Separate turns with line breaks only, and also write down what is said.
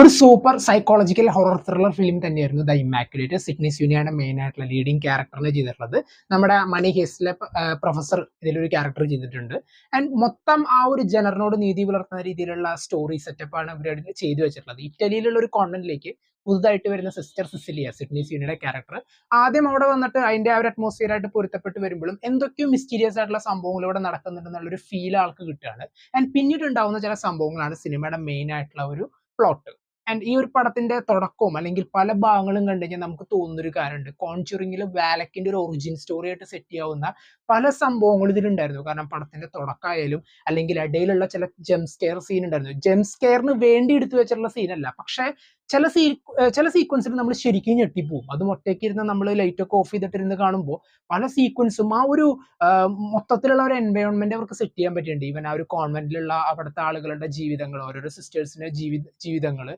ഒരു super psychological horror thriller film തന്നെയായിരുന്നു the immaculate. Sydney സ്യൂനിയാണ് main ആയിട്ടുള്ള ലീഡിംഗ് ക്യാരക്ടറിനെ ചെയ്തിട്ടുള്ളത്. നമ്മുടെ മണി ഹെയ്സ്റ്റിലെ പ്രൊഫസർ ഇതിലൊരു ക്യാരക്ടർ ചെയ്തിട്ടുണ്ട്. ആൻഡ് മൊത്തം ആ ഒരു ജനറിനോട് നീതി പുലർത്തുന്ന രീതിയിലുള്ള സ്റ്റോറി സെറ്റപ്പാണ് ഇവർ ചെയ്തു വെച്ചിട്ടുള്ളത്. ഇറ്റലിയിലുള്ള ഒരു കോണ്ടന്റിലേക്ക് പുതുതായിട്ട് വരുന്ന സിസ്റ്റർ സിസിലിയ, സിഡ്നി സ്യൂനിയുടെ ക്യാരക്ടർ ആദ്യം അവിടെ വന്നിട്ട് അതിന്റെ ആ ഒരു അറ്റ്മോസ്ഫിയർ ആയിട്ട് പൊരുത്തപ്പെട്ട് വരുമ്പോഴും എന്തൊക്കെയോ മിസ്റ്റീരിയസ് ആയിട്ടുള്ള സംഭവങ്ങൾ ഇവിടെ നടക്കുന്നുണ്ടെന്നുള്ളൊരു ഫീൽ ആൾക്ക് കിട്ടുകയാണ്. ആൻഡ് പിന്നീട് ഉണ്ടാവുന്ന ചില സംഭവങ്ങളാണ് സിനിമയുടെ മെയിൻ ആയിട്ടുള്ള ഒരു പ്ലോട്ട്. ആൻഡ് ഈ ഒരു പടത്തിന്റെ തുടക്കവും അല്ലെങ്കിൽ പല ഭാഗങ്ങളും കണ്ടു കഴിഞ്ഞാൽ നമുക്ക് തോന്നുന്നൊരു കാര്യമുണ്ട്. കോൺചുറിങ്ങിൽ വാലക്കിന്റെ ഒരു ഒറിജിൻ സ്റ്റോറി ആയിട്ട് സെറ്റ് ചെയ്യാവുന്ന പല സംഭവങ്ങളും ഇതിലുണ്ടായിരുന്നു. കാരണം പടത്തിന്റെ തുടക്കമായാലും അല്ലെങ്കിൽ ഇടയിലുള്ള ചില ജെം സ്കെയർ സീൻ ഉണ്ടായിരുന്നു. ജെം സ്കെയറിന് വേണ്ടി എടുത്തു വെച്ചിട്ടുള്ള സീനല്ല, പക്ഷെ ചില സീക്വൻസിൽ നമ്മൾ ശരിക്കും ഞെട്ടിപ്പോവും. അതും ഒറ്റയ്ക്ക് ഇരുന്ന് നമ്മൾ ലൈറ്റ് ഒക്കെ ഓഫ് ചെയ്തിട്ടിരുന്ന് കാണുമ്പോൾ പല സീക്വൻസും ആ ഒരു മൊത്തത്തിലുള്ള ഒരു എൻവയോൺമെന്റ് അവർക്ക് സെറ്റ് ചെയ്യാൻ പറ്റിയിട്ടുണ്ട്. ഈവൻ ആ ഒരു കോൺവെന്റിലുള്ള അവിടുത്തെ ആളുകളുടെ ജീവിതങ്ങൾ, ഓരോരോ സിസ്റ്റേഴ്സിന്റെ ജീവിതങ്ങൾ